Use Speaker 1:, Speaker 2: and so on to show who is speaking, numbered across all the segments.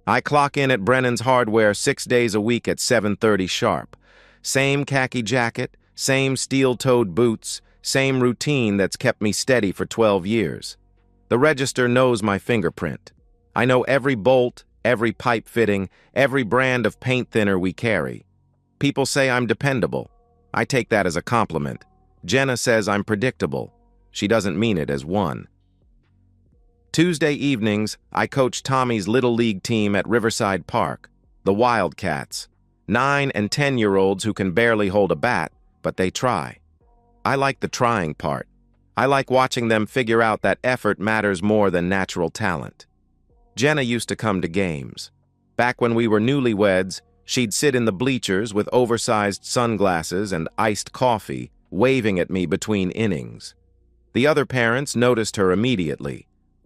Speaker 1: I clock in at Brennan's Hardware 6 days a week at 7:30 sharp. Same khaki jacket, same steel-toed boots, same routine that's kept me steady for 12 years. The register knows my fingerprint. I know every bolt, every pipe fitting, every brand of paint thinner we carry. People say I'm dependable. I take that as a compliment. Jenna says I'm predictable. She doesn't mean it as one. Tuesday evenings, I coach Tommy's Little League team at Riverside Park, the Wildcats, 9 and 10-year-olds who can barely hold a bat, but they try. I like the trying part. I like watching them figure out that effort matters more than natural talent. Jenna used to come to games. Back when we were newlyweds, she'd sit in the bleachers with oversized sunglasses and iced coffee, waving at me between innings. The other parents noticed her immediately.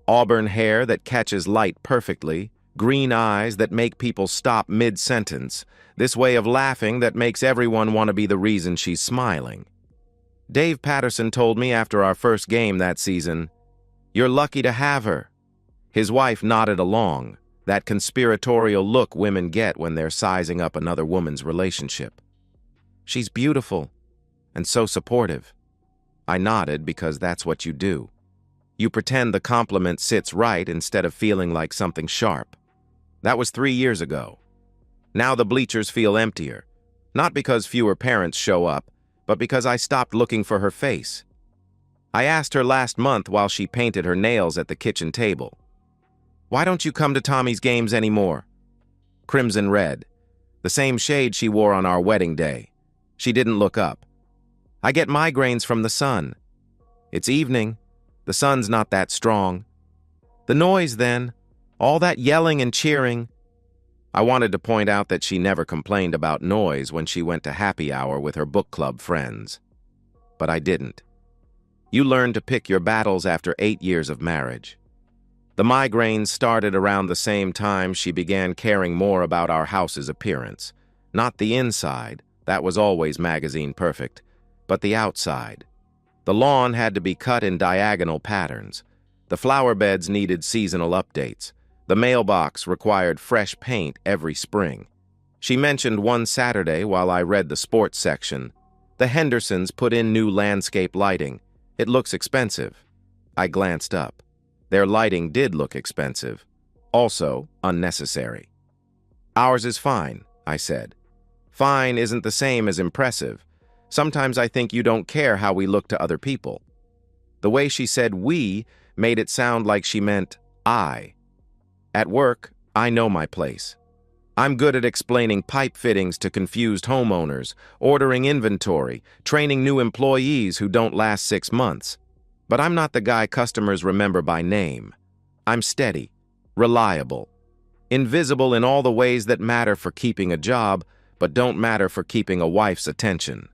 Speaker 1: Auburn hair that catches light perfectly, green eyes that make people stop mid-sentence, this way of laughing that makes everyone want to be the reason she's smiling. Dave Patterson told me after our first game that season, "You're lucky to have her." His wife nodded along, that conspiratorial look women get when they're sizing up another woman's relationship. "She's beautiful and so supportive." I nodded because that's what you do. You pretend the compliment sits right instead of feeling like something sharp. That was 3 years ago. Now the bleachers feel emptier, not because fewer parents show up, but because I stopped looking for her face. I asked her last month while she painted her nails at the kitchen table, "Why don't you come to Tommy's games anymore?" Crimson red, the same shade she wore on our wedding day. She didn't look up. "I get migraines from the sun." "It's evening. The sun's not that strong." "The noise, then. All that yelling and cheering." I wanted to point out that she never complained about noise when she went to happy hour with her book club friends. But I didn't. You learn to pick your battles after 8 years of marriage. The migraines started around the same time she began caring more about our house's appearance. Not the inside, that was always magazine perfect, but the outside. The lawn had to be cut in diagonal patterns. The flower beds needed seasonal updates. The mailbox required fresh paint every spring. She mentioned one Saturday while I read the sports section, "The Hendersons put in new landscape lighting. It looks expensive." I glanced up. Their lighting did look expensive. Also unnecessary. "Ours is fine," I said. Fine isn't the same as impressive. Sometimes I think you don't care how we look to other people. The way she said "we" made it sound like she meant I. At work, I know my place. I'm good at explaining pipe fittings to confused homeowners, ordering inventory, training new employees who don't last 6 months. But I'm not the guy customers remember by name. I'm steady, reliable, invisible in all the ways that matter for keeping a job, but don't matter for keeping a wife's attention.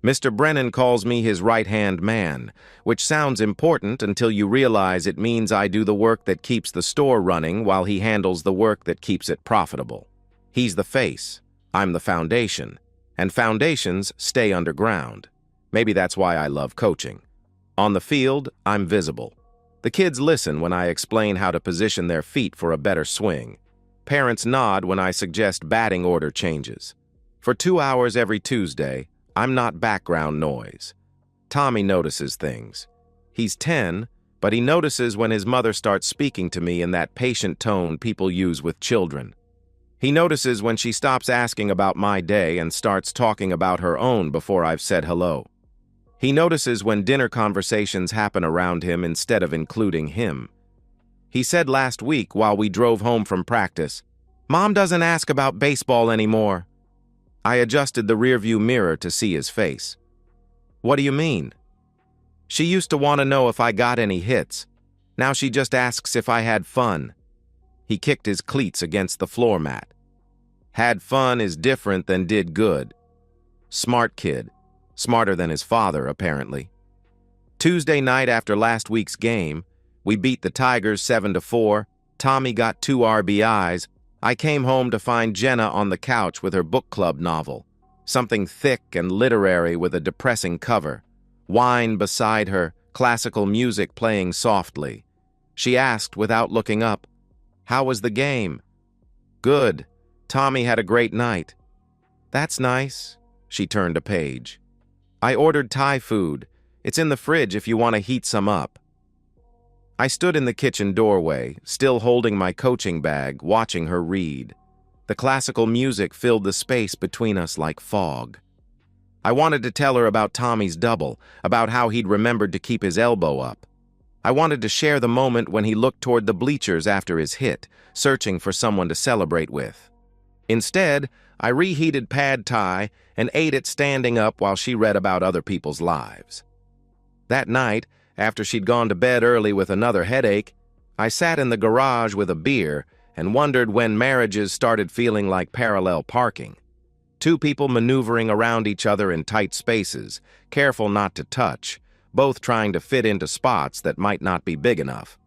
Speaker 1: Mr. Brennan calls me his right-hand man, which sounds important until you realize it means I do the work that keeps the store running while he handles the work that keeps it profitable. He's the face, I'm the foundation, and foundations stay underground. Maybe that's why I love coaching. On the field, I'm visible. The kids listen when I explain how to position their feet for a better swing. Parents nod when I suggest batting order changes. For 2 hours every Tuesday, I'm not background noise. Tommy notices things. He's 10, but he notices when his mother starts speaking to me in that patient tone people use with children. He notices when she stops asking about my day and starts talking about her own before I've said hello. He notices when dinner conversations happen around him instead of including him. He said last week while we drove home from practice, "Mom doesn't ask about baseball anymore." I adjusted the rearview mirror to see his face. "What do you mean?" "She used to want to know if I got any hits. Now she just asks if I had fun." He kicked his cleats against the floor mat. Had fun is different than did good. Smart kid. Smarter than his father, apparently. Tuesday night after last week's game, we beat the Tigers 7-4. Tommy got 2 RBIs. I came home to find Jenna on the couch with her book club novel, something thick and literary with a depressing cover. Wine beside her, classical music playing softly. She asked without looking up, "How was the game?" Good. Tommy had a great night. That's nice. She turned a page. I ordered Thai food. It's in the fridge if you want to heat some up. I stood in the kitchen doorway, still holding my coaching bag, watching her read. The classical music filled the space between us like fog. I wanted to tell her about Tommy's double, about how he'd remembered to keep his elbow up. I wanted to share the moment when he looked toward the bleachers after his hit, searching for someone to celebrate with. Instead, I reheated pad thai and ate it standing up while she read about other people's lives. That night, after she'd gone to bed early with another headache, I sat in the garage with a beer and wondered when marriages started feeling like parallel parking. Two people maneuvering around each other in tight spaces, careful not to touch, both trying to fit into spots that might not be big enough.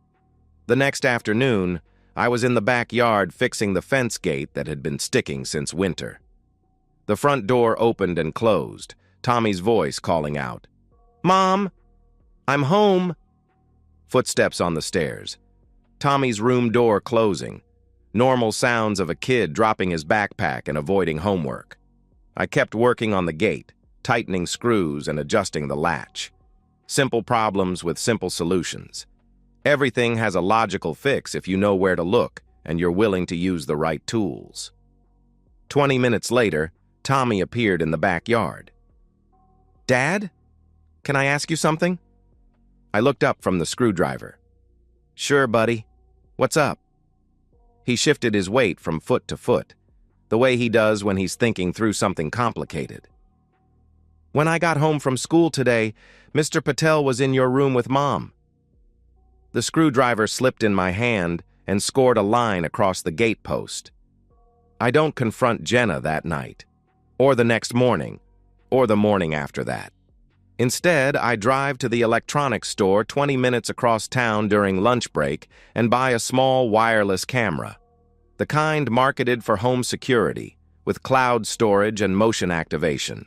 Speaker 1: The next afternoon, I was in the backyard fixing the fence gate that had been sticking since winter. The front door opened and closed, Tommy's voice calling out, "Mom, I'm home." Footsteps on the stairs. Tommy's room door closing. Normal sounds of a kid dropping his backpack and avoiding homework. I kept working on the gate, tightening screws and adjusting the latch. Simple problems with simple solutions. Everything has a logical fix if you know where to look and you're willing to use the right tools. 20 minutes later, Tommy appeared in the backyard. "Dad, can I ask you something?" I looked up from the screwdriver. "Sure, buddy. What's up?" He shifted his weight from foot to foot, the way he does when he's thinking through something complicated. "When I got home from school today, Mr. Patel was in your room with Mom." The screwdriver slipped in my hand and scored a line across the gate post. I don't confront Jenna that night, or the next morning, or the morning after that. Instead, I drive to the electronics store 20 minutes across town during lunch break and buy a small wireless camera, the kind marketed for home security, with cloud storage and motion activation.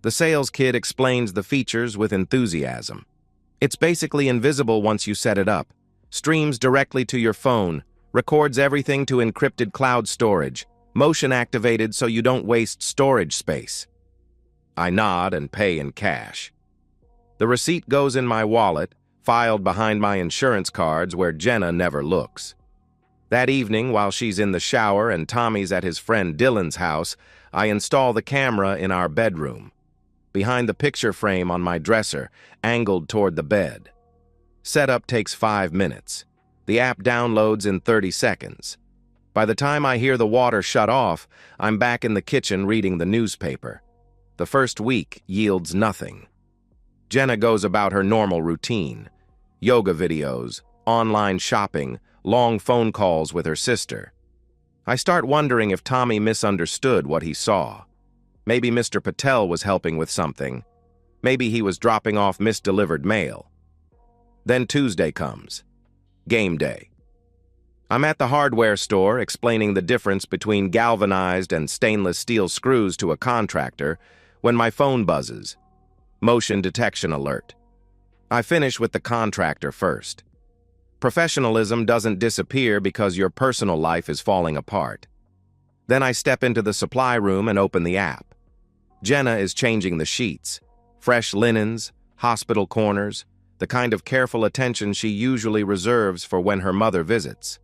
Speaker 1: The sales kid explains the features with enthusiasm. It's basically invisible once you set it up, streams directly to your phone, records everything to encrypted cloud storage, motion activated so you don't waste storage space. I nod and pay in cash. The receipt goes in my wallet, filed behind my insurance cards where Jenna never looks. That evening, while she's in the shower and Tommy's at his friend Dylan's house, I install the camera in our bedroom, behind the picture frame on my dresser, angled toward the bed. Setup takes 5 minutes. The app downloads in 30 seconds. By the time I hear the water shut off, I'm back in the kitchen reading the newspaper. The first week yields nothing. Jenna goes about her normal routine. Yoga videos, online shopping, long phone calls with her sister. I start wondering if Tommy misunderstood what he saw. Maybe Mr. Patel was helping with something. Maybe he was dropping off misdelivered mail. Then Tuesday comes. Game day. I'm at the hardware store explaining the difference between galvanized and stainless steel screws to a contractor when my phone buzzes. Motion detection alert. I finish with the contractor first. Professionalism doesn't disappear because your personal life is falling apart. Then I step into the supply room and open the app. Jenna is changing the sheets. Fresh linens, hospital corners, the kind of careful attention she usually reserves for when her mother visits.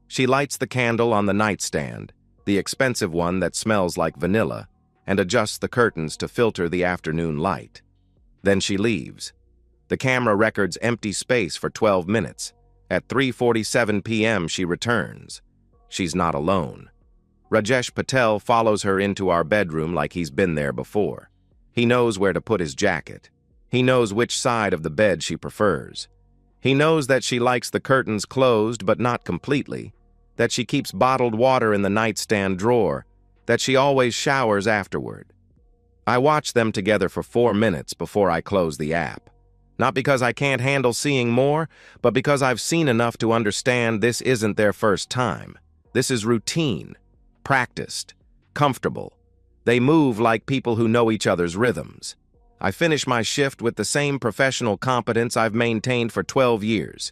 Speaker 1: She lights the candle on the nightstand, the expensive one that smells like vanilla, and adjusts the curtains to filter the afternoon light. Then she leaves. The camera records empty space for 12 minutes. At 3:47 p.m. she returns. She's not alone. Rajesh Patel follows her into our bedroom like he's been there before. He knows where to put his jacket. He knows which side of the bed she prefers. He knows that she likes the curtains closed but not completely, that she keeps bottled water in the nightstand drawer, that she always showers afterward. I watch them together for 4 minutes before I close the app. Not because I can't handle seeing more, but because I've seen enough to understand this isn't their first time. This is routine, practiced, comfortable. They move like people who know each other's rhythms. I finish my shift with the same professional competence I've maintained for 12 years.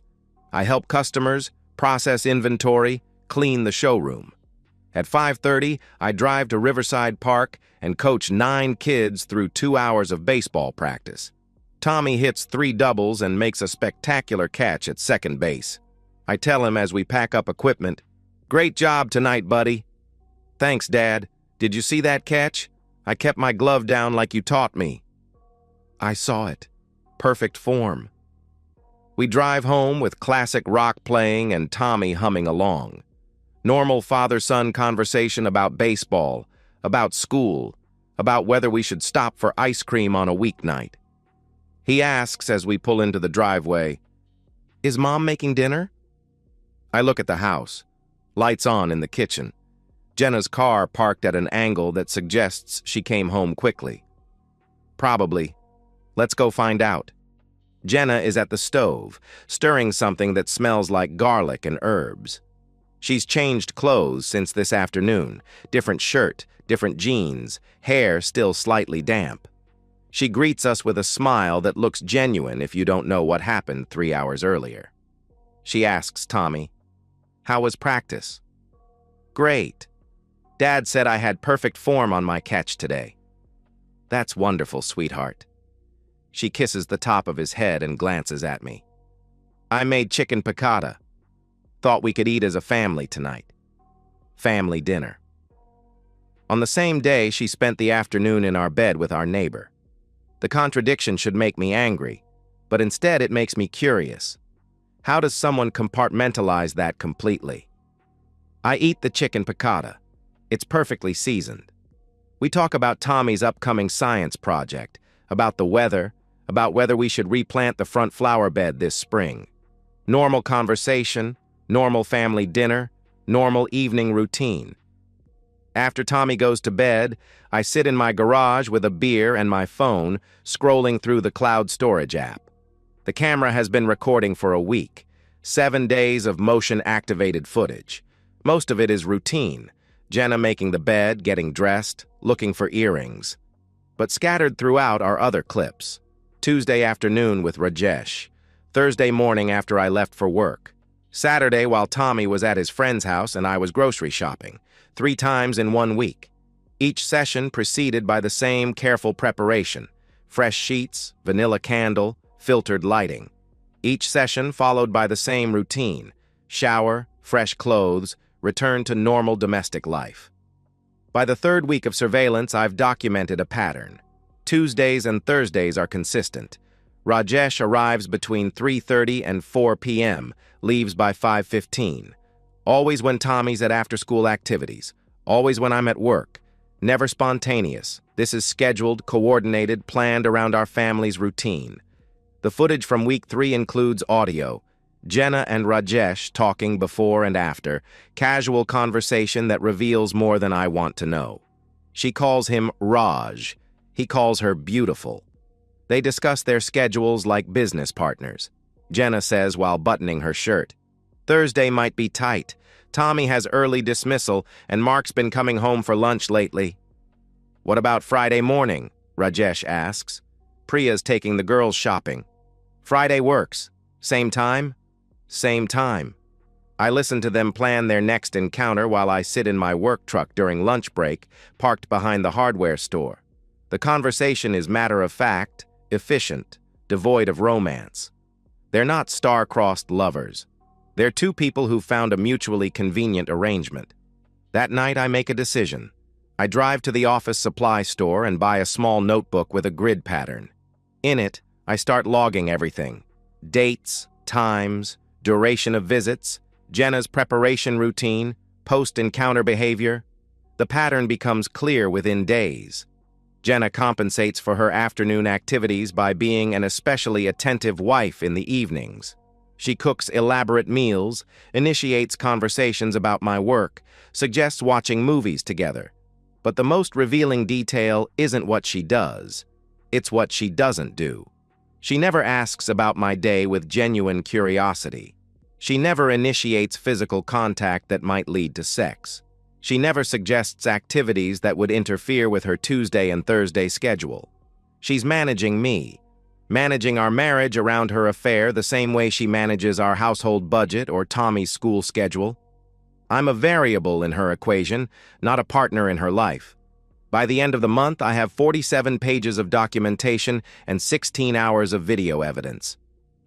Speaker 1: I help customers, process inventory, clean the showroom. At 5:30, I drive to Riverside Park and coach 9 kids through 2 hours of baseball practice. Tommy hits 3 doubles and makes a spectacular catch at second base. I tell him as we pack up equipment, "Great job tonight, buddy." "Thanks, Dad. Did you see that catch? I kept my glove down like you taught me." I saw it. Perfect form. We drive home with classic rock playing and Tommy humming along. Normal father-son conversation about baseball, about school, about whether we should stop for ice cream on a weeknight. He asks as we pull into the driveway, "Is Mom making dinner?" I look at the house. Lights on in the kitchen. Jenna's car parked at an angle that suggests she came home quickly. Probably. Let's go find out. Jenna is at the stove, stirring something that smells like garlic and herbs. She's changed clothes since this afternoon. Different shirt, different jeans, hair still slightly damp. She greets us with a smile that looks genuine if you don't know what happened 3 hours earlier. She asks Tommy, "How was practice?" "Great. Dad said I had perfect form on my catch today." "That's wonderful, sweetheart." She kisses the top of his head and glances at me. "I made chicken piccata. Thought we could eat as a family tonight." Family dinner. On the same day, she spent the afternoon in our bed with our neighbor. The contradiction should make me angry, but instead it makes me curious. How does someone compartmentalize that completely? I eat the chicken piccata. It's perfectly seasoned. We talk about Tommy's upcoming science project, about the weather, about whether we should replant the front flower bed this spring. Normal conversation, normal family dinner, normal evening routine. After Tommy goes to bed, I sit in my garage with a beer and my phone, scrolling through the cloud storage app. The camera has been recording for a week, 7 days of motion-activated footage. Most of it is routine, Jenna making the bed, getting dressed, looking for earrings. But scattered throughout are other clips. Tuesday afternoon with Rajesh, Thursday morning after I left for work, Saturday while Tommy was at his friend's house and I was grocery shopping, 3 times in 1 week. Each session preceded by the same careful preparation, fresh sheets, vanilla candle, filtered lighting. Each session followed by the same routine, shower, fresh clothes, return to normal domestic life. By the 3rd week of surveillance, I've documented a pattern. Tuesdays and Thursdays are consistent. Rajesh arrives between 3:30 and 4 p.m., leaves by 5:15. Always when Tommy's at after-school activities. Always when I'm at work. Never spontaneous. This is scheduled, coordinated, planned around our family's routine. The footage from week 3 includes audio. Jenna and Rajesh talking before and after. Casual conversation that reveals more than I want to know. She calls him Raj. He calls her beautiful. They discuss their schedules like business partners. Jenna says while buttoning her shirt, "Thursday might be tight. Tommy has early dismissal, and Mark's been coming home for lunch lately." "What about Friday morning?" Rajesh asks. "Priya's taking the girls shopping." "Friday works. Same time?" "Same time." I listen to them plan their next encounter while I sit in my work truck during lunch break, parked behind the hardware store. The conversation is matter-of-fact, efficient, devoid of romance. They're not star-crossed lovers. They're 2 people who found a mutually convenient arrangement. That night, I make a decision. I drive to the office supply store and buy a small notebook with a grid pattern. In it, I start logging everything. Dates, times, duration of visits, Jenna's preparation routine, post-encounter behavior. The pattern becomes clear within days. Jenna compensates for her afternoon activities by being an especially attentive wife in the evenings. She cooks elaborate meals, initiates conversations about my work, suggests watching movies together. But the most revealing detail isn't what she does. It's what she doesn't do. She never asks about my day with genuine curiosity. She never initiates physical contact that might lead to sex. She never suggests activities that would interfere with her Tuesday and Thursday schedule. She's managing me, managing our marriage around her affair the same way she manages our household budget or Tommy's school schedule. I'm a variable in her equation, not a partner in her life. By the end of the month, I have 47 pages of documentation and 16 hours of video evidence.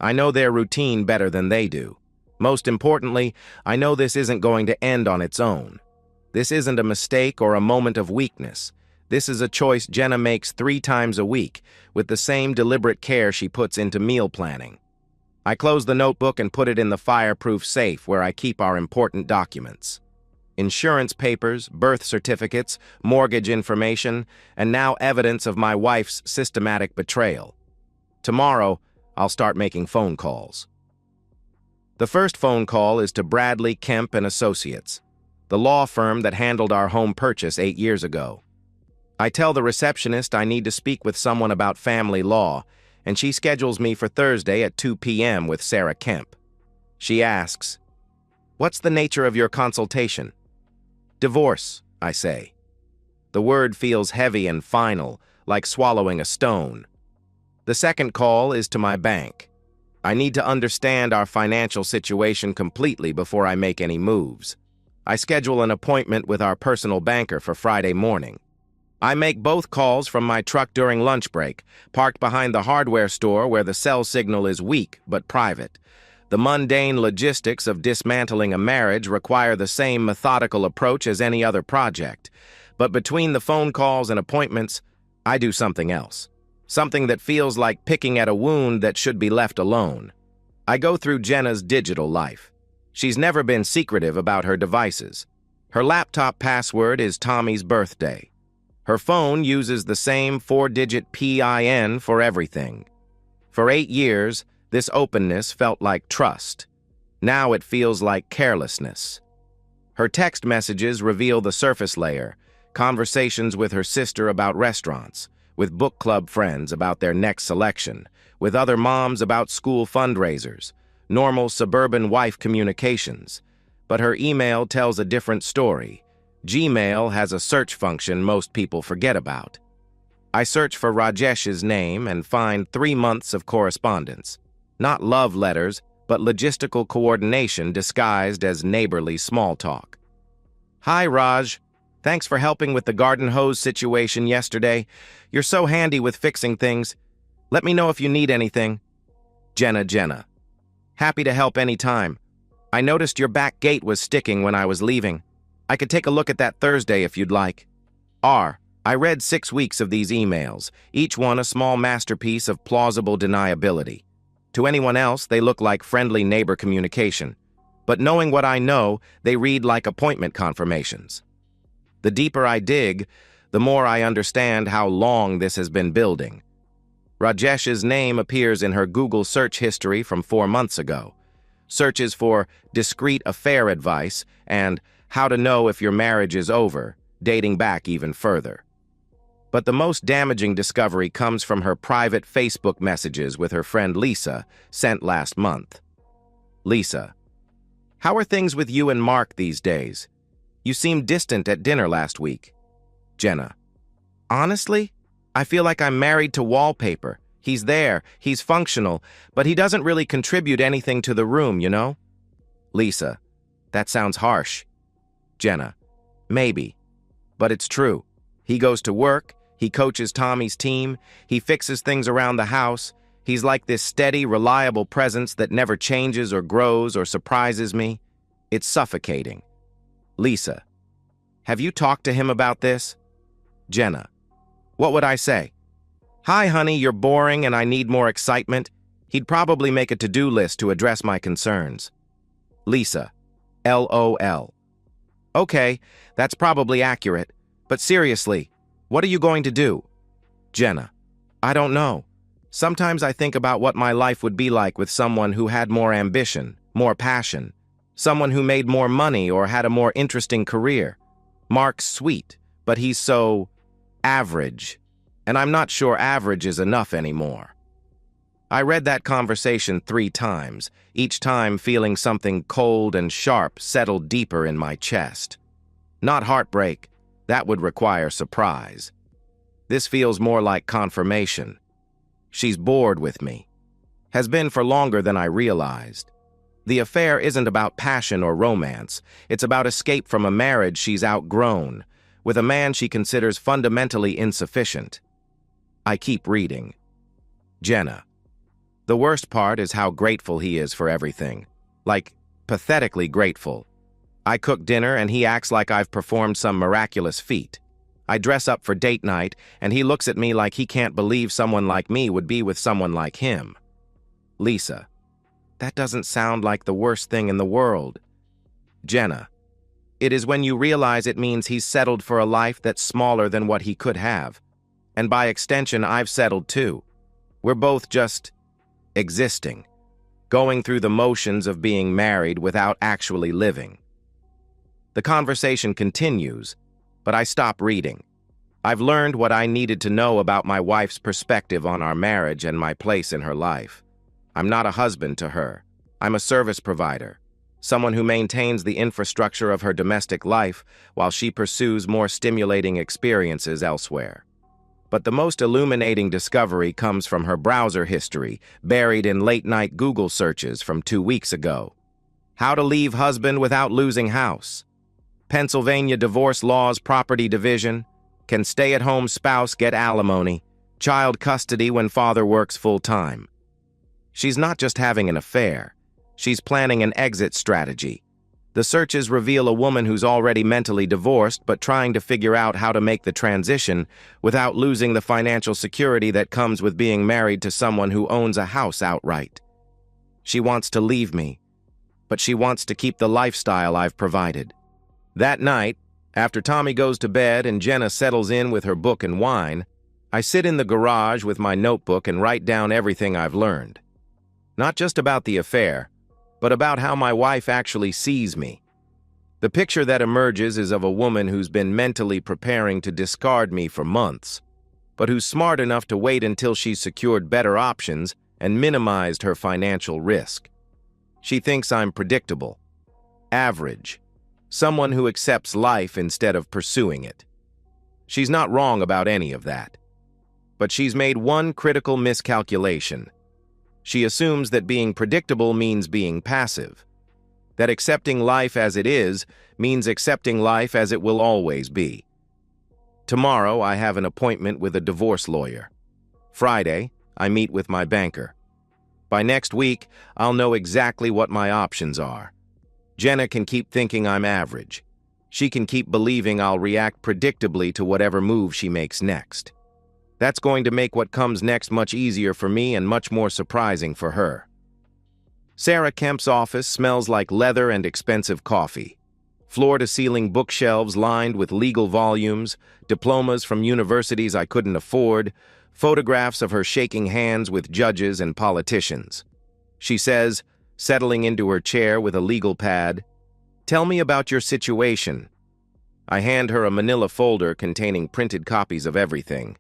Speaker 1: I know their routine better than they do. Most importantly, I know this isn't going to end on its own. This isn't a mistake or a moment of weakness. This is a choice Jenna makes 3 times a week, with the same deliberate care she puts into meal planning. I close the notebook and put it in the fireproof safe where I keep our important documents. Insurance papers, birth certificates, mortgage information, and now evidence of my wife's systematic betrayal. Tomorrow, I'll start making phone calls. The first phone call is to Bradley, Kemp and Associates, the law firm that handled our home purchase 8 years ago. I tell the receptionist I need to speak with someone about family law, and she schedules me for Thursday at 2 p.m. with Sarah Kemp. She asks, "What's the nature of your consultation?" "Divorce," I say. The word feels heavy and final, like swallowing a stone. The second call is to my bank. I need to understand our financial situation completely before I make any moves. I schedule an appointment with our personal banker for Friday morning. I make both calls from my truck during lunch break, parked behind the hardware store where the cell signal is weak but private. The mundane logistics of dismantling a marriage require the same methodical approach as any other project. But between the phone calls and appointments, I do something else. Something that feels like picking at a wound that should be left alone. I go through Jenna's digital life. She's never been secretive about her devices. Her laptop password is Tommy's birthday. Her phone uses the same 4-digit PIN for everything. For 8 years, this openness felt like trust. Now it feels like carelessness. Her text messages reveal the surface layer, conversations with her sister about restaurants, with book club friends about their next selection, with other moms about school fundraisers, normal suburban wife communications. But her email tells a different story. Gmail has a search function most people forget about. I search for Rajesh's name and find 3 months of correspondence. Not love letters, but logistical coordination disguised as neighborly small talk. "Hi, Raj. Thanks for helping with the garden hose situation yesterday. You're so handy with fixing things. Let me know if you need anything. Jenna. Happy to help anytime. I noticed your back gate was sticking when I was leaving. I could take a look at that Thursday if you'd like. I read 6 weeks of these emails, each one a small masterpiece of plausible deniability. To anyone else, they look like friendly neighbor communication. But knowing what I know, they read like appointment confirmations. The deeper I dig, the more I understand how long this has been building. Rajesh's name appears in her Google search history from 4 months ago. Searches for discreet affair advice and how to know if your marriage is over, dating back even further. But the most damaging discovery comes from her private Facebook messages with her friend Lisa, sent last month. Lisa: "How are things with you and Mark these days? You seemed distant at dinner last week." Jenna: "Honestly, I feel like I'm married to wallpaper. He's there, he's functional, but he doesn't really contribute anything to the room, you know?" Lisa: "That sounds harsh." Jenna: "Maybe, but it's true. He goes to work, he coaches Tommy's team, he fixes things around the house. He's like this steady, reliable presence that never changes or grows or surprises me. It's suffocating." Lisa: "Have you talked to him about this?" Jenna: "What would I say? Hi, honey, you're boring and I need more excitement." He'd probably make a to-do list to address my concerns. Lisa: "LOL. Okay, that's probably accurate. But seriously, what are you going to do?" Jenna: "I don't know. Sometimes I think about what my life would be like with someone who had more ambition, more passion, someone who made more money or had a more interesting career. Mark's sweet, but he's so average, and I'm not sure average is enough anymore." I read that conversation 3 times, each time feeling something cold and sharp settle deeper in my chest. Not heartbreak, that would require surprise. This feels more like confirmation. She's bored with me. Has been for longer than I realized. The affair isn't about passion or romance. It's about escape from a marriage she's outgrown, with a man she considers fundamentally insufficient. I keep reading. Jenna. The worst part is how grateful he is for everything. Like, pathetically grateful. I cook dinner and he acts like I've performed some miraculous feat. I dress up for date night and he looks at me like he can't believe someone like me would be with someone like him. Lisa. That doesn't sound like the worst thing in the world. Jenna. It is when you realize it means he's settled for a life that's smaller than what he could have. And by extension, I've settled too. We're both just existing, going through the motions of being married without actually living. The conversation continues, but I stop reading. I've learned what I needed to know about my wife's perspective on our marriage and my place in her life. I'm not a husband to her. I'm a service provider, someone who maintains the infrastructure of her domestic life while she pursues more stimulating experiences elsewhere. But the most illuminating discovery comes from her browser history, buried in late-night Google searches from 2 weeks ago. How to leave husband without losing house. Pennsylvania divorce laws property division. Can stay-at-home spouse get alimony? Child custody when father works full-time. She's not just having an affair. She's planning an exit strategy. The searches reveal a woman who's already mentally divorced but trying to figure out how to make the transition without losing the financial security that comes with being married to someone who owns a house outright. She wants to leave me, but she wants to keep the lifestyle I've provided. That night, after Tommy goes to bed and Jenna settles in with her book and wine, I sit in the garage with my notebook and write down everything I've learned. Not just about the affair, but about how my wife actually sees me. The picture that emerges is of a woman who's been mentally preparing to discard me for months, but who's smart enough to wait until she's secured better options and minimized her financial risk. She thinks I'm predictable, average, someone who accepts life instead of pursuing it. She's not wrong about any of that. But she's made one critical miscalculation. She assumes that being predictable means being passive, that accepting life as it is means accepting life as it will always be. Tomorrow, I have an appointment with a divorce lawyer. Friday, I meet with my banker. By next week, I'll know exactly what my options are. Jenna can keep thinking I'm average. She can keep believing I'll react predictably to whatever move she makes next. That's going to make what comes next much easier for me and much more surprising for her. Sarah Kemp's office smells like leather and expensive coffee. Floor-to-ceiling bookshelves lined with legal volumes, diplomas from universities I couldn't afford, photographs of her shaking hands with judges and politicians. She says, settling into her chair with a legal pad, "Tell me about your situation." I hand her a manila folder containing printed copies of everything.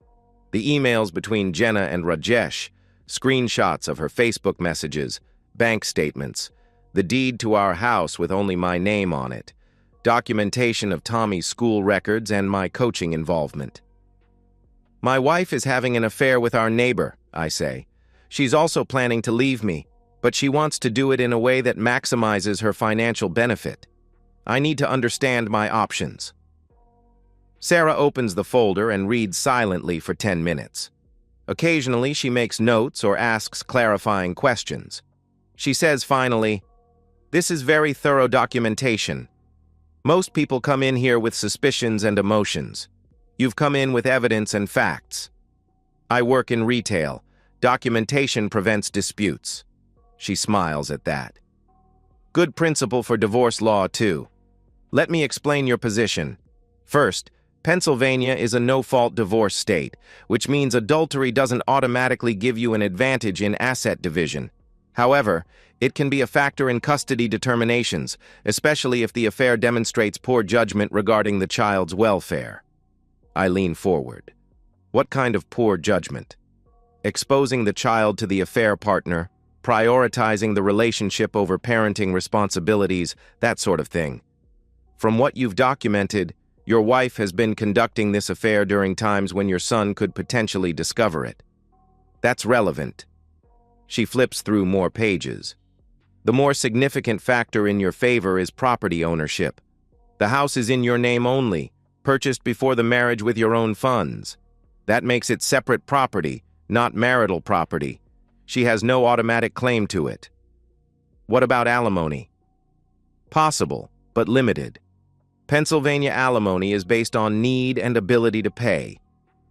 Speaker 1: The emails between Jenna and Rajesh, screenshots of her Facebook messages, bank statements, the deed to our house with only my name on it, documentation of Tommy's school records and my coaching involvement. My wife is having an affair with our neighbor, I say. She's also planning to leave me, but she wants to do it in a way that maximizes her financial benefit. I need to understand my options. Sarah opens the folder and reads silently for 10 minutes. Occasionally, she makes notes or asks clarifying questions. She says finally, "This is very thorough documentation. Most people come in here with suspicions and emotions. You've come in with evidence and facts. I work in retail. Documentation prevents disputes." She smiles at that. Good principle for divorce law, too. Let me explain your position. First, Pennsylvania is a no-fault divorce state, which means adultery doesn't automatically give you an advantage in asset division. However, it can be a factor in custody determinations, especially if the affair demonstrates poor judgment regarding the child's welfare. I lean forward. What kind of poor judgment? Exposing the child to the affair partner, prioritizing the relationship over parenting responsibilities, that sort of thing. From what you've documented, your wife has been conducting this affair during times when your son could potentially discover it. That's relevant. She flips through more pages. The more significant factor in your favor is property ownership. The house is in your name only, purchased before the marriage with your own funds. That makes it separate property, not marital property. She has no automatic claim to it. What about alimony? Possible, but limited. Pennsylvania alimony is based on need and ability to pay.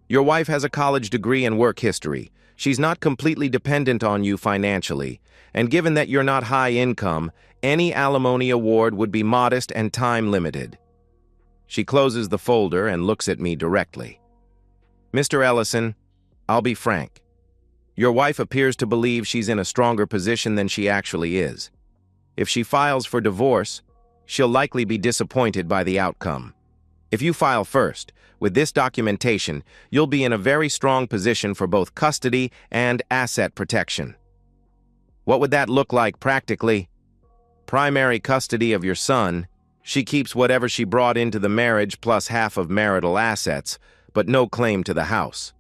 Speaker 1: Your wife has a college degree and work history. She's not completely dependent on you financially, and given that you're not high income, any alimony award would be modest and time-limited. She closes the folder and looks at me directly. Mr. Ellison, I'll be frank. Your wife appears to believe she's in a stronger position than she actually is. If she files for divorce, she'll likely be disappointed by the outcome. If you file first, with this documentation, you'll be in a very strong position for both custody and asset protection. What would that look like practically? Primary custody of your son. She keeps whatever she brought into the marriage plus half of marital assets, but no claim to the house.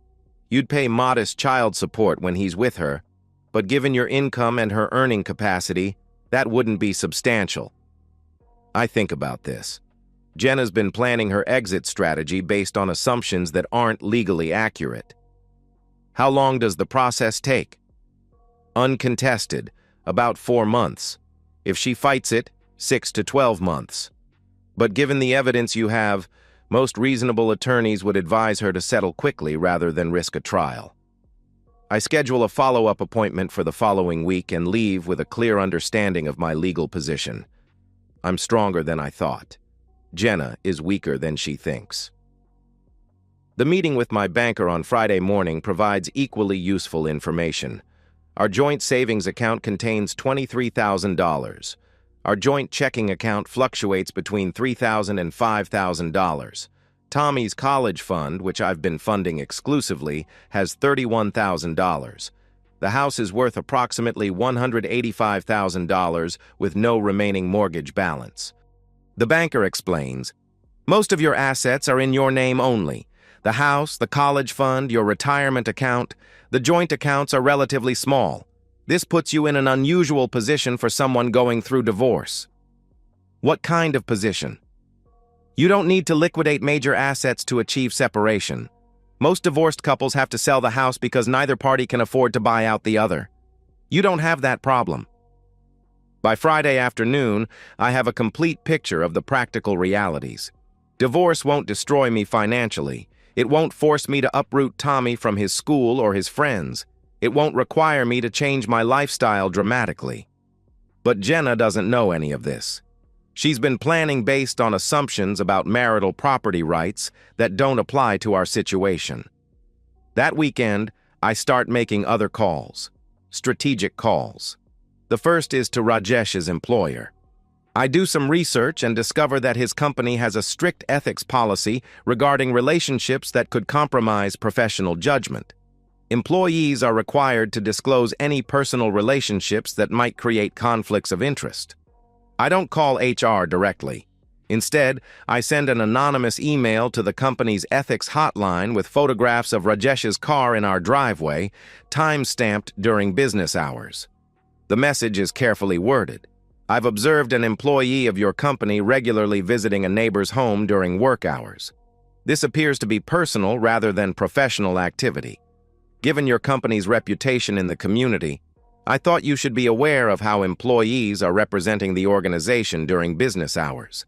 Speaker 1: You'd pay modest child support when he's with her, but given your income and her earning capacity, that wouldn't be substantial. I think about this. Jenna's been planning her exit strategy based on assumptions that aren't legally accurate. How long does the process take? Uncontested, about 4 months. If she fights it, 6 to 12 months. But given the evidence you have, most reasonable attorneys would advise her to settle quickly rather than risk a trial. I schedule a follow-up appointment for the following week and leave with a clear understanding of my legal position. I'm stronger than I thought. Jenna is weaker than she thinks. The meeting with my banker on Friday morning provides equally useful information. Our joint savings account contains $23,000. Our joint checking account fluctuates between $3,000 and $5,000. Tommy's college fund, which I've been funding exclusively, has $31,000. The house is worth approximately $185,000 with no remaining mortgage balance. The banker explains, most of your assets are in your name only. The house, the college fund, your retirement account, the joint accounts are relatively small. This puts you in an unusual position for someone going through divorce. What kind of position? You don't need to liquidate major assets to achieve separation. Most divorced couples have to sell the house because neither party can afford to buy out the other. You don't have that problem. By Friday afternoon, I have a complete picture of the practical realities. Divorce won't destroy me financially. It won't force me to uproot Tommy from his school or his friends. It won't require me to change my lifestyle dramatically. But Jenna doesn't know any of this. She's been planning based on assumptions about marital property rights that don't apply to our situation. That weekend, I start making other calls, strategic calls. The first is to Rajesh's employer. I do some research and discover that his company has a strict ethics policy regarding relationships that could compromise professional judgment. Employees are required to disclose any personal relationships that might create conflicts of interest. I don't call HR directly. Instead, I send an anonymous email to the company's ethics hotline with photographs of Rajesh's car in our driveway, time-stamped during business hours. The message is carefully worded. I've observed an employee of your company regularly visiting a neighbor's home during work hours. This appears to be personal rather than professional activity. Given your company's reputation in the community, I thought you should be aware of how employees are representing the organization during business hours.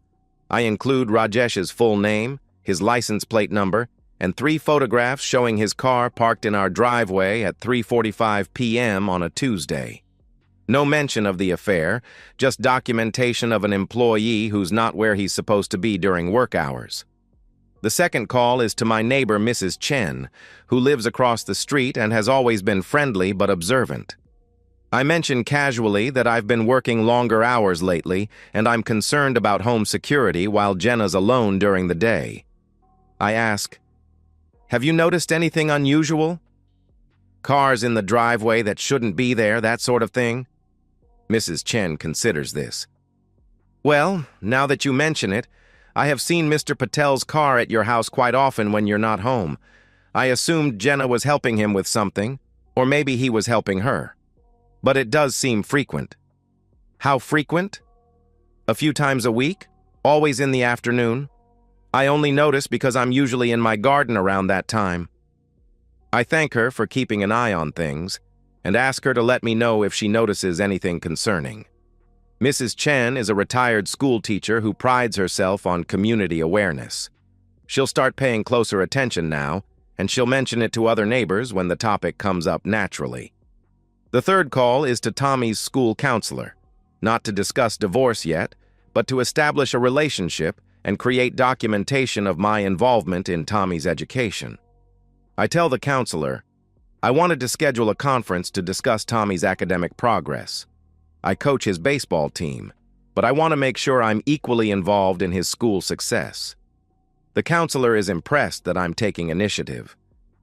Speaker 1: I include Rajesh's full name, his license plate number, and 3 photographs showing his car parked in our driveway at 3:45 p.m. on a Tuesday. No mention of the affair, just documentation of an employee who's not where he's supposed to be during work hours. The second call is to my neighbor, Mrs. Chen, who lives across the street and has always been friendly but observant. I mention casually that I've been working longer hours lately and I'm concerned about home security while Jenna's alone during the day. I ask, have you noticed anything unusual? Cars in the driveway that shouldn't be there, that sort of thing? Mrs. Chen considers this. Well, now that you mention it, I have seen Mr. Patel's car at your house quite often when you're not home. I assumed Jenna was helping him with something, or maybe he was helping her. But it does seem frequent. How frequent? A few times a week? Always in the afternoon? I only notice because I'm usually in my garden around that time. I thank her for keeping an eye on things and ask her to let me know if she notices anything concerning. Mrs. Chen is a retired school teacher who prides herself on community awareness. She'll start paying closer attention now, and she'll mention it to other neighbors when the topic comes up naturally. The third call is to Tommy's school counselor, not to discuss divorce yet, but to establish a relationship and create documentation of my involvement in Tommy's education. I tell the counselor, I wanted to schedule a conference to discuss Tommy's academic progress. I coach his baseball team, but I want to make sure I'm equally involved in his school success. The counselor is impressed that I'm taking initiative.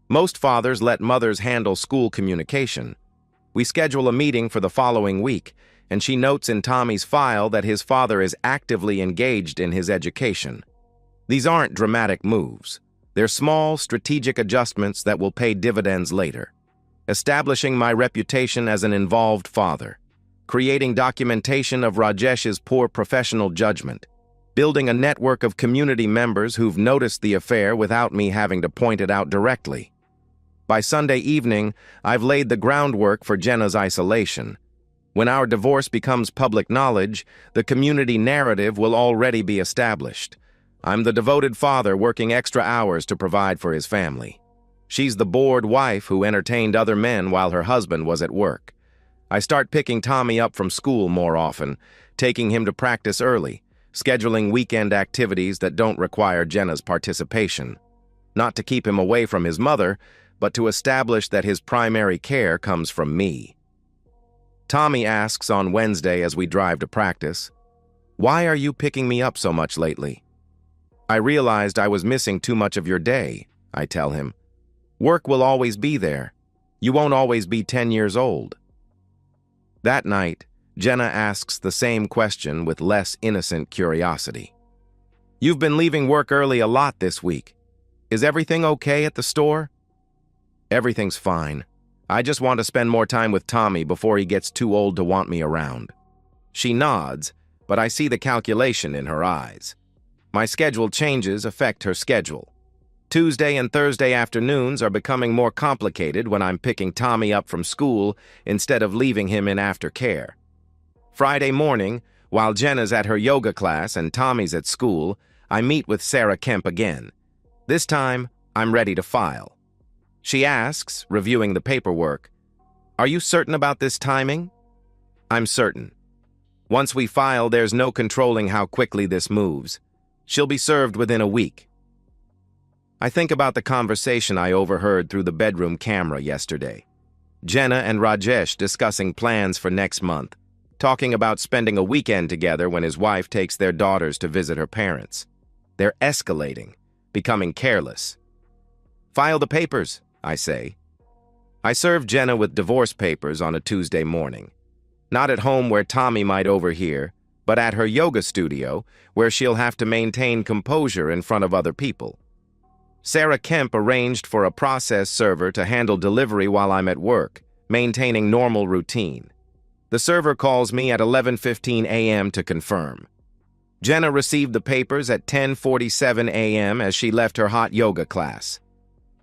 Speaker 1: Most fathers let mothers handle school communication. We schedule a meeting for the following week, and she notes in Tommy's file that his father is actively engaged in his education. These aren't dramatic moves. They're small, strategic adjustments that will pay dividends later. Establishing my reputation as an involved father. Creating documentation of Rajesh's poor professional judgment. Building a network of community members who've noticed the affair without me having to point it out directly. By Sunday evening, I've laid the groundwork for Jenna's isolation. When our divorce becomes public knowledge, the community narrative will already be established. I'm the devoted father working extra hours to provide for his family. She's the bored wife who entertained other men while her husband was at work. I start picking Tommy up from school more often, taking him to practice early, scheduling weekend activities that don't require Jenna's participation. Not to keep him away from his mother, but to establish that his primary care comes from me. Tommy asks on Wednesday as we drive to practice, "Why are you picking me up so much lately?" "I realized I was missing too much of your day," I tell him. "Work will always be there. You won't always be 10 years old." That night, Jenna asks the same question with less innocent curiosity. "You've been leaving work early a lot this week. Is everything okay at the store?" "Everything's fine. I just want to spend more time with Tommy before he gets too old to want me around." She nods, but I see the calculation in her eyes. My schedule changes affect her schedule. Tuesday and Thursday afternoons are becoming more complicated when I'm picking Tommy up from school instead of leaving him in aftercare. Friday morning, while Jenna's at her yoga class and Tommy's at school, I meet with Sarah Kemp again. This time, I'm ready to file. She asks, reviewing the paperwork, "Are you certain about this timing?" I'm certain. Once we file, there's no controlling how quickly this moves. She'll be served within a week. I think about the conversation I overheard through the bedroom camera yesterday. Jenna and Rajesh discussing plans for next month, talking about spending a weekend together when his wife takes their daughters to visit her parents. They're escalating, becoming careless. "File the papers," I say. I serve Jenna with divorce papers on a Tuesday morning. Not at home where Tommy might overhear, but at her yoga studio where she'll have to maintain composure in front of other people. Sarah Kemp arranged for a process server to handle delivery while I'm at work, maintaining normal routine. The server calls me at 11:15 a.m. to confirm. Jenna received the papers at 10:47 a.m. as she left her hot yoga class.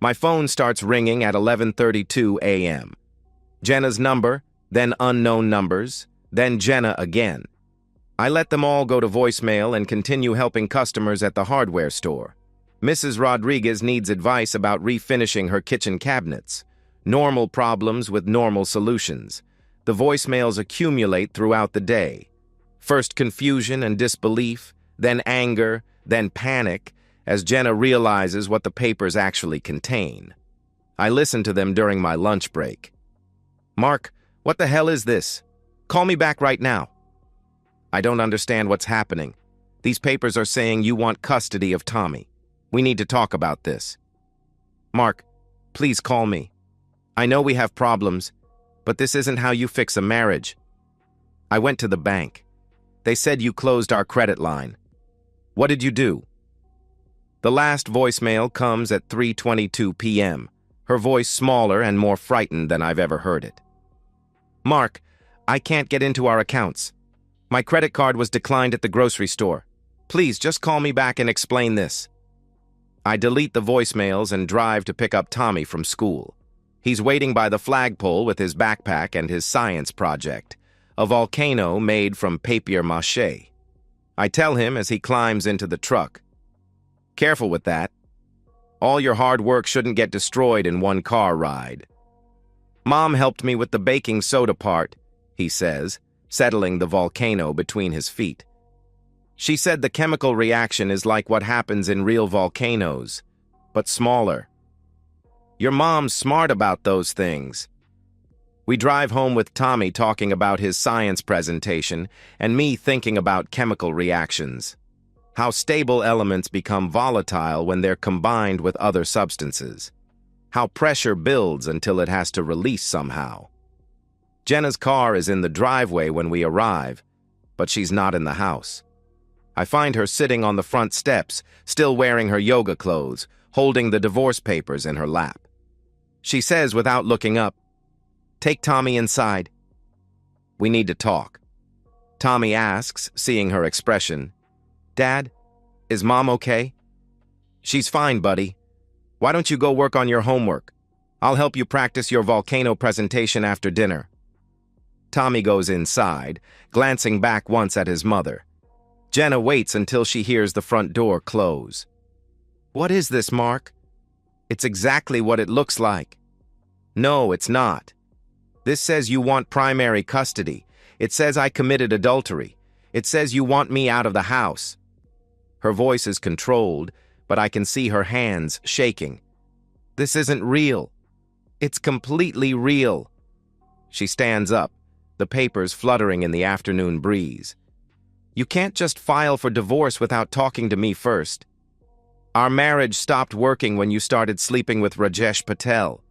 Speaker 1: My phone starts ringing at 11:32 a.m. Jenna's number, then unknown numbers, then Jenna again. I let them all go to voicemail and continue helping customers at the hardware store. Mrs. Rodriguez needs advice about refinishing her kitchen cabinets. Normal problems with normal solutions. The voicemails accumulate throughout the day. First confusion and disbelief, then anger, then panic, as Jenna realizes what the papers actually contain. I listen to them during my lunch break. "Mark, what the hell is this? Call me back right now." "I don't understand what's happening. These papers are saying you want custody of Tommy. We need to talk about this." "Mark, please call me. I know we have problems, but this isn't how you fix a marriage." "I went to the bank. They said you closed our credit line. What did you do?" The last voicemail comes at 3:22 p.m., her voice smaller and more frightened than I've ever heard it. "Mark, I can't get into our accounts. My credit card was declined at the grocery store. Please, just call me back and explain this. I delete the voicemails and drive to pick up Tommy from school. He's waiting by the flagpole with his backpack and his science project, a volcano made from papier-mâché. I tell him as he climbs into the truck, "Careful with that. All your hard work shouldn't get destroyed in one car ride." "Mom helped me with the baking soda part," he says, settling the volcano between his feet. "She said the chemical reaction is like what happens in real volcanoes, but smaller." "Your mom's smart about those things." We drive home with Tommy talking about his science presentation and me thinking about chemical reactions. How stable elements become volatile when they're combined with other substances. How pressure builds until it has to release somehow. Jenna's car is in the driveway when we arrive, but she's not in the house. I find her sitting on the front steps, still wearing her yoga clothes, holding the divorce papers in her lap. She says without looking up, "Take Tommy inside. We need to talk." Tommy asks, seeing her expression, "Dad, is Mom okay?" "She's fine, buddy. Why don't you go work on your homework? I'll help you practice your volcano presentation after dinner." Tommy goes inside, glancing back once at his mother. Jenna waits until she hears the front door close. "What is this, Mark?" "It's exactly what it looks like." "No, it's not. This says you want primary custody. It says I committed adultery. It says you want me out of the house." Her voice is controlled, but I can see her hands shaking. "This isn't real. It's completely real." She stands up, the papers fluttering in the afternoon breeze. "You can't just file for divorce without talking to me first. Our marriage stopped working when you started sleeping with Rajesh Patel."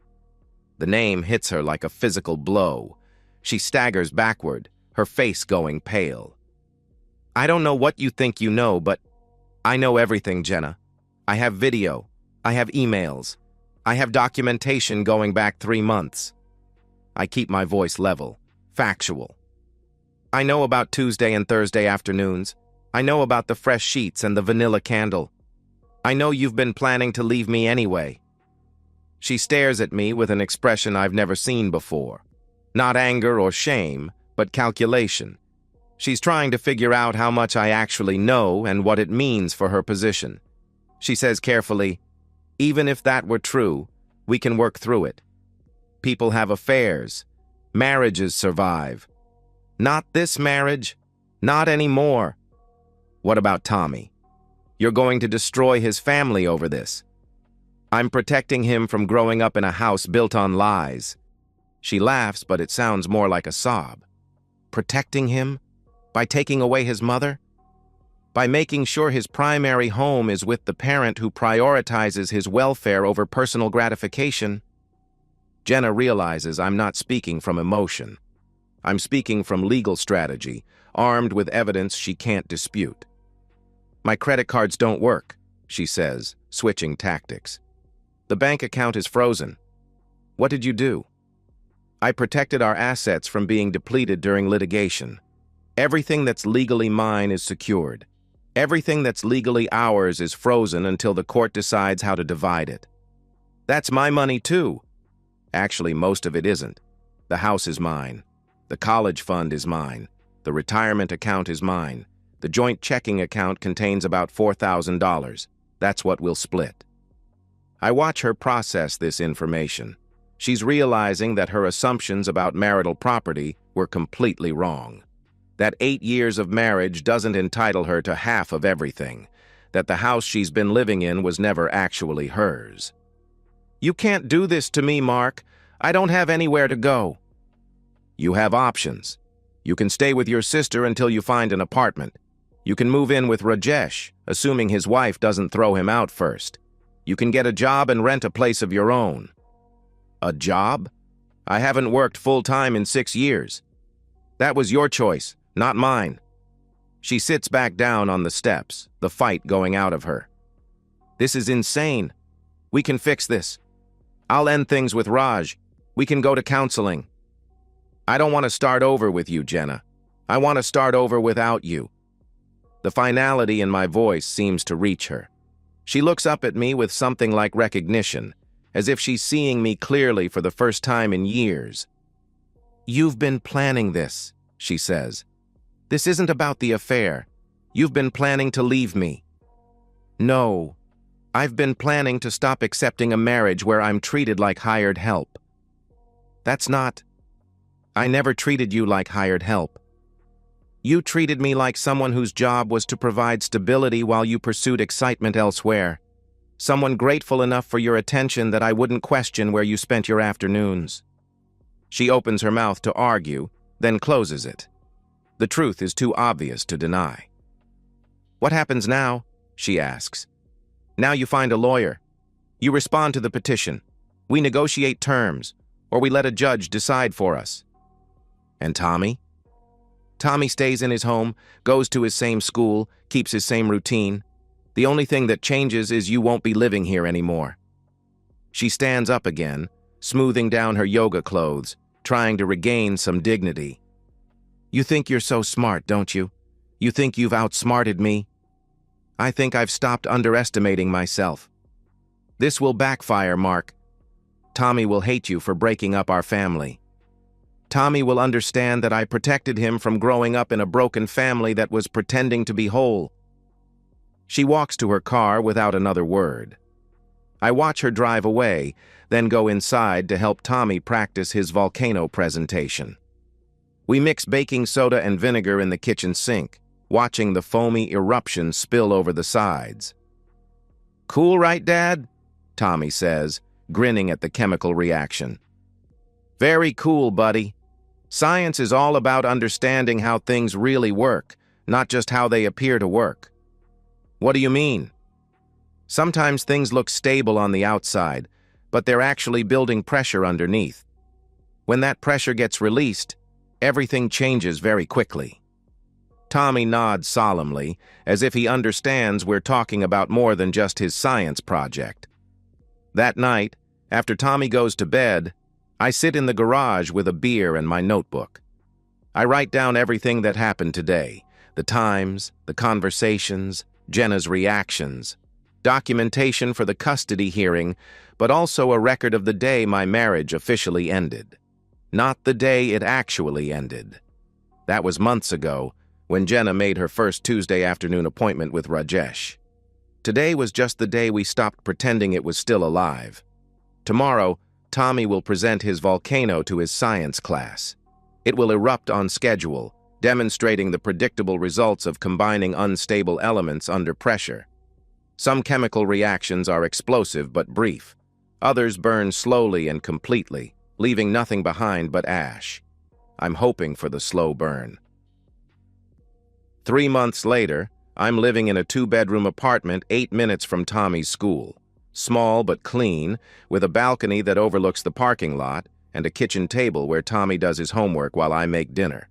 Speaker 1: The name hits her like a physical blow. She staggers backward, her face going pale. "I don't know what you think you know, but I know everything, Jenna. I have video. I have emails. I have documentation going back 3 months." I keep my voice level, factual. "I know about Tuesday and Thursday afternoons. I know about the fresh sheets and the vanilla candle. I know you've been planning to leave me anyway." She stares at me with an expression I've never seen before. Not anger or shame, but calculation. She's trying to figure out how much I actually know and what it means for her position. She says carefully, "Even if that were true, we can work through it. People have affairs. Marriages survive. Not this marriage. Not anymore." "What about Tommy? You're going to destroy his family over this." "I'm protecting him from growing up in a house built on lies." She laughs, but it sounds more like a sob. "Protecting him? By taking away his mother? By making sure his primary home is with the parent who prioritizes his welfare over personal gratification?" Jenna realizes I'm not speaking from emotion. I'm speaking from legal strategy, armed with evidence she can't dispute. "My credit cards don't work," she says, switching tactics. "The bank account is frozen." "What did you do?" "I protected our assets from being depleted during litigation. Everything that's legally mine is secured. Everything that's legally ours is frozen until the court decides how to divide it." "That's my money too." "Actually, most of it isn't. The house is mine. The college fund is mine. The retirement account is mine. The joint checking account contains about $4,000. That's what we'll split." I watch her process this information. She's realizing that her assumptions about marital property were completely wrong. That 8 years of marriage doesn't entitle her to half of everything. That the house she's been living in was never actually hers. "You can't do this to me, Mark. I don't have anywhere to go." "You have options. You can stay with your sister until you find an apartment. You can move in with Rajesh, assuming his wife doesn't throw him out first. You can get a job and rent a place of your own." "A job? I haven't worked full-time in 6 years." "That was your choice, not mine." She sits back down on the steps, the fight going out of her. "This is insane. We can fix this. I'll end things with Raj. We can go to counseling." "I don't want to start over with you, Jenna. I want to start over without you." The finality in my voice seems to reach her. She looks up at me with something like recognition, as if she's seeing me clearly for the first time in years. "You've been planning this," she says. "This isn't about the affair. You've been planning to leave me." "No. I've been planning to stop accepting a marriage where I'm treated like hired help." "That's not... I never treated you like hired help. You treated me like someone whose job was to provide stability while you pursued excitement elsewhere. Someone grateful enough for your attention that I wouldn't question where you spent your afternoons." She opens her mouth to argue, then closes it. The truth is too obvious to deny. "What happens now?" she asks. "Now you find a lawyer. You respond to the petition. We negotiate terms, or we let a judge decide for us." "And Tommy?" "Tommy stays in his home, goes to his same school, keeps his same routine. The only thing that changes is you won't be living here anymore." She stands up again, smoothing down her yoga clothes, trying to regain some dignity. "You think you're so smart, don't you? You think you've outsmarted me? I think I've stopped underestimating myself. This will backfire, Mark. Tommy will hate you for breaking up our family. Tommy will understand that I protected him from growing up in a broken family that was pretending to be whole." She walks to her car without another word. I watch her drive away, then go inside to help Tommy practice his volcano presentation. We mix baking soda and vinegar in the kitchen sink, watching the foamy eruption spill over the sides. "Cool, right, Dad?" Tommy says, grinning at the chemical reaction. "Very cool, buddy. Science is all about understanding how things really work, not just how they appear to work." "What do you mean?" "Sometimes things look stable on the outside, but they're actually building pressure underneath. When that pressure gets released, everything changes very quickly." Tommy nods solemnly, as if he understands we're talking about more than just his science project. That night, after Tommy goes to bed, I sit in the garage with a beer and my notebook. I write down everything that happened today, the times, the conversations, Jenna's reactions, documentation for the custody hearing, but also a record of the day my marriage officially ended. Not the day it actually ended. That was months ago, when Jenna made her first Tuesday afternoon appointment with Rajesh. Today was just the day we stopped pretending it was still alive. Tomorrow, Tommy will present his volcano to his science class. It will erupt on schedule, demonstrating the predictable results of combining unstable elements under pressure. Some chemical reactions are explosive but brief. Others burn slowly and completely, leaving nothing behind but ash. I'm hoping for the slow burn. 3 months later, I'm living in a 2-bedroom apartment 8 minutes from Tommy's school. Small but clean, with a balcony that overlooks the parking lot and a kitchen table where Tommy does his homework while I make dinner.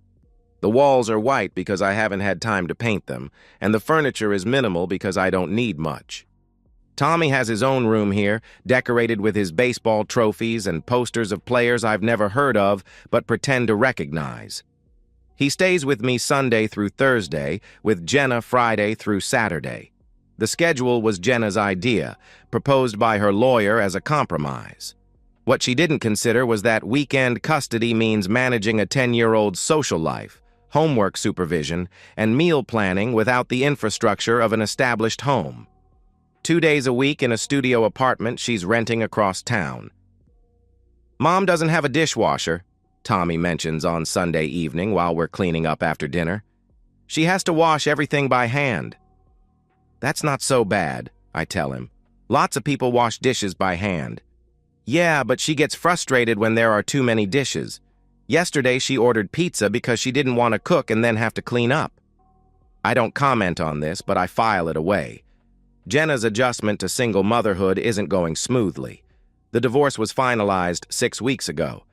Speaker 1: The walls are white because I haven't had time to paint them, and the furniture is minimal because I don't need much. Tommy has his own room here, decorated with his baseball trophies and posters of players I've never heard of but pretend to recognize. He stays with me Sunday through Thursday, with Jenna Friday through Saturday. The schedule was Jenna's idea, proposed by her lawyer as a compromise. What she didn't consider was that weekend custody means managing a 10-year-old's social life, homework supervision, and meal planning without the infrastructure of an established home. 2 days a week in a studio apartment she's renting across town. "Mom doesn't have a dishwasher," Tommy mentions on Sunday evening while we're cleaning up after dinner. "She has to wash everything by hand." "That's not so bad," I tell him. "Lots of people wash dishes by hand." "Yeah, but she gets frustrated when there are too many dishes. Yesterday she ordered pizza because she didn't want to cook and then have to clean up." I don't comment on this, but I file it away. Jenna's adjustment to single motherhood isn't going smoothly. The divorce was finalized 6 weeks ago.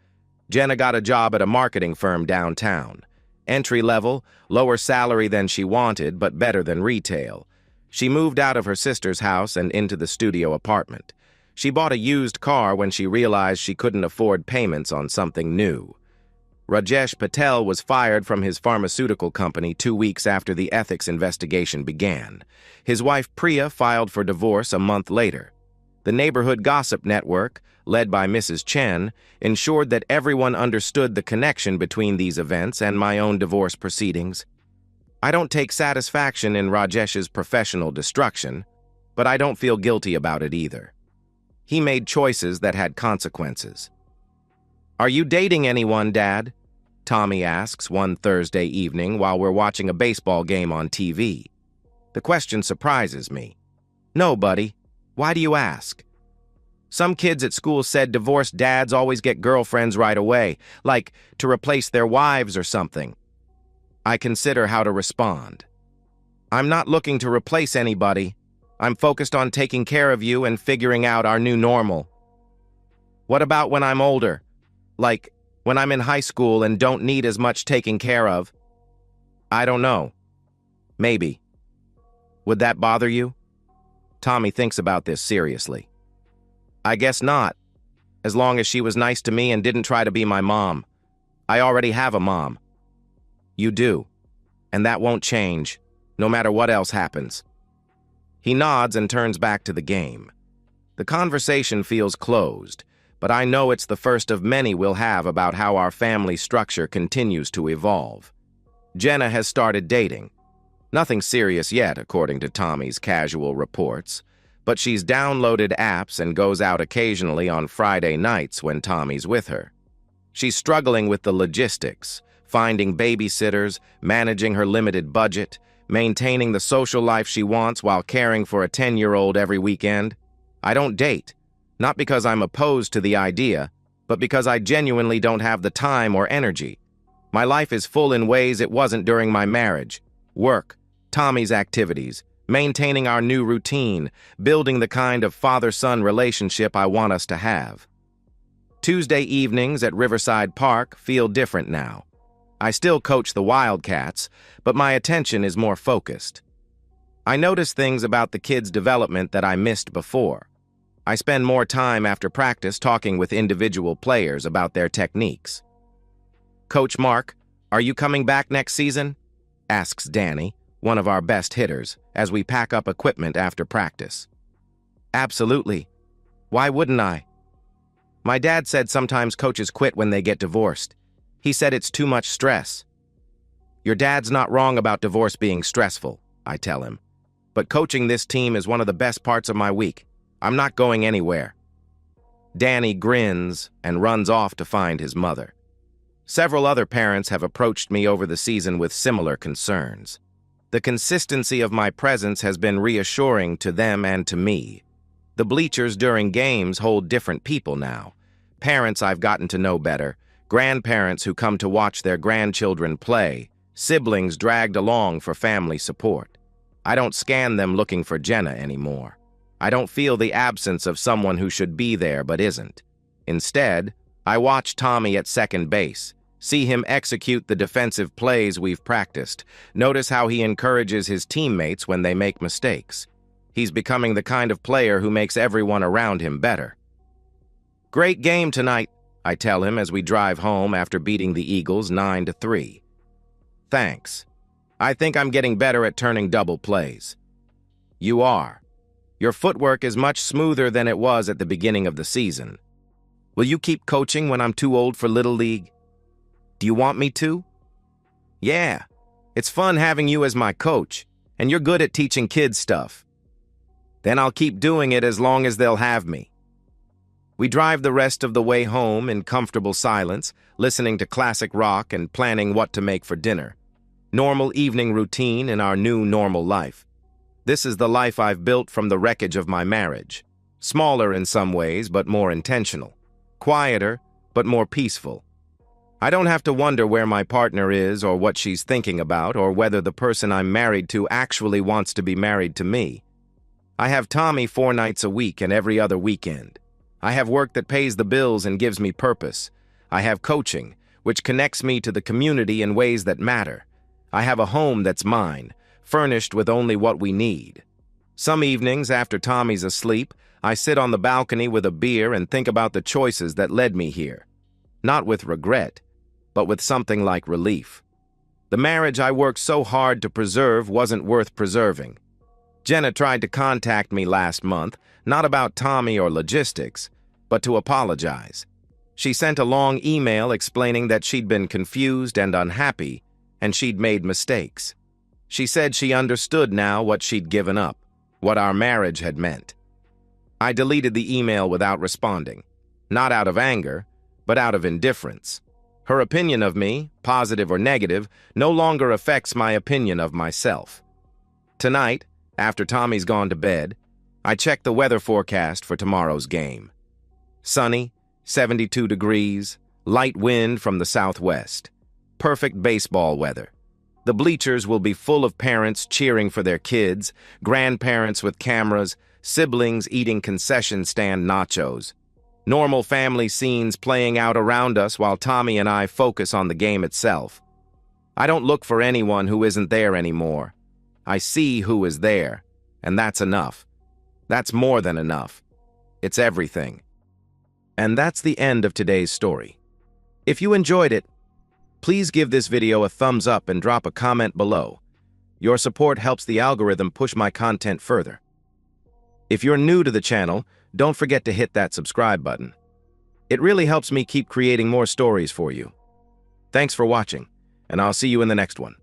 Speaker 1: Jenna got a job at a marketing firm downtown. Entry level, lower salary than she wanted, but better than retail. She moved out of her sister's house and into the studio apartment. She bought a used car when she realized she couldn't afford payments on something new. Rajesh Patel was fired from his pharmaceutical company 2 weeks after the ethics investigation began. His wife Priya filed for divorce a month later. The neighborhood gossip network, led by Mrs. Chen, ensured that everyone understood the connection between these events and my own divorce proceedings. I don't take satisfaction in Rajesh's professional destruction, but I don't feel guilty about it either. He made choices that had consequences. "Are you dating anyone, Dad?" Tommy asks one Thursday evening while we're watching a baseball game on TV. The question surprises me. "No, buddy. Why do you ask?" "Some kids at school said divorced dads always get girlfriends right away, like to replace their wives or something." I consider how to respond. "I'm not looking to replace anybody. I'm focused on taking care of you and figuring out our new normal." "What about when I'm older? Like, when I'm in high school and don't need as much taking care of?" "I don't know. Maybe. Would that bother you?" Tommy thinks about this seriously. "I guess not, as long as she was nice to me and didn't try to be my mom. I already have a mom." "You do, and that won't change, no matter what else happens." He nods and turns back to the game. The conversation feels closed, but I know it's the first of many we'll have about how our family structure continues to evolve. Jenna has started dating. Nothing serious yet, according to Tommy's casual reports, but she's downloaded apps and goes out occasionally on Friday nights when Tommy's with her. She's struggling with the logistics, finding babysitters, managing her limited budget, maintaining the social life she wants while caring for a 10-year-old every weekend. I don't date, not because I'm opposed to the idea, but because I genuinely don't have the time or energy. My life is full in ways it wasn't during my marriage. Work, Tommy's activities, maintaining our new routine, building the kind of father-son relationship I want us to have. Tuesday evenings at Riverside Park feel different now. I still coach the Wildcats, but my attention is more focused. I notice things about the kids' development that I missed before. I spend more time after practice talking with individual players about their techniques. "Coach Mark, are you coming back next season?" asks Danny, one of our best hitters, as we pack up equipment after practice. "Absolutely. Why wouldn't I? My dad said sometimes coaches quit when they get divorced. He said it's too much stress." "Your dad's not wrong about divorce being stressful," I tell him. "But coaching this team is one of the best parts of my week. I'm not going anywhere." Danny grins and runs off to find his mother. Several other parents have approached me over the season with similar concerns. The consistency of my presence has been reassuring to them and to me. The bleachers during games hold different people now. Parents I've gotten to know better, grandparents who come to watch their grandchildren play, siblings dragged along for family support. I don't scan them looking for Jenna anymore. I don't feel the absence of someone who should be there but isn't. Instead, I watch Tommy at second base, see him execute the defensive plays we've practiced, notice how he encourages his teammates when they make mistakes. He's becoming the kind of player who makes everyone around him better. "Great game tonight," I tell him as we drive home after beating the Eagles 9-3. "Thanks. I think I'm getting better at turning double plays." "You are. Your footwork is much smoother than it was at the beginning of the season. Will you keep coaching when I'm too old for Little League?" "Do you want me to?" "Yeah. It's fun having you as my coach, and you're good at teaching kids stuff." "Then I'll keep doing it as long as they'll have me." We drive the rest of the way home in comfortable silence, listening to classic rock and planning what to make for dinner. Normal evening routine in our new normal life. This is the life I've built from the wreckage of my marriage. Smaller in some ways, but more intentional. Quieter, but more peaceful. I don't have to wonder where my partner is or what she's thinking about or whether the person I'm married to actually wants to be married to me. I have Tommy 4 nights a week and every other weekend. I have work that pays the bills and gives me purpose. I have coaching, which connects me to the community in ways that matter. I have a home that's mine, furnished with only what we need. Some evenings after Tommy's asleep, I sit on the balcony with a beer and think about the choices that led me here. Not with regret, but with something like relief. The marriage I worked so hard to preserve wasn't worth preserving. Jenna tried to contact me last month, not about Tommy or logistics, but to apologize. She sent a long email explaining that she'd been confused and unhappy, and she'd made mistakes. She said she understood now what she'd given up, what our marriage had meant. I deleted the email without responding, not out of anger, but out of indifference. Her opinion of me, positive or negative, no longer affects my opinion of myself. Tonight, after Tommy's gone to bed, I checked the weather forecast for tomorrow's game. Sunny, 72 degrees, light wind from the southwest. Perfect baseball weather. The bleachers will be full of parents cheering for their kids, grandparents with cameras, siblings eating concession stand nachos. Normal family scenes playing out around us while Tommy and I focus on the game itself. I don't look for anyone who isn't there anymore. I see who is there, and that's enough. That's more than enough. It's everything. And that's the end of today's story. If you enjoyed it, please give this video a thumbs up and drop a comment below. Your support helps the algorithm push my content further. If you're new to the channel, don't forget to hit that subscribe button. It really helps me keep creating more stories for you. Thanks for watching, and I'll see you in the next one.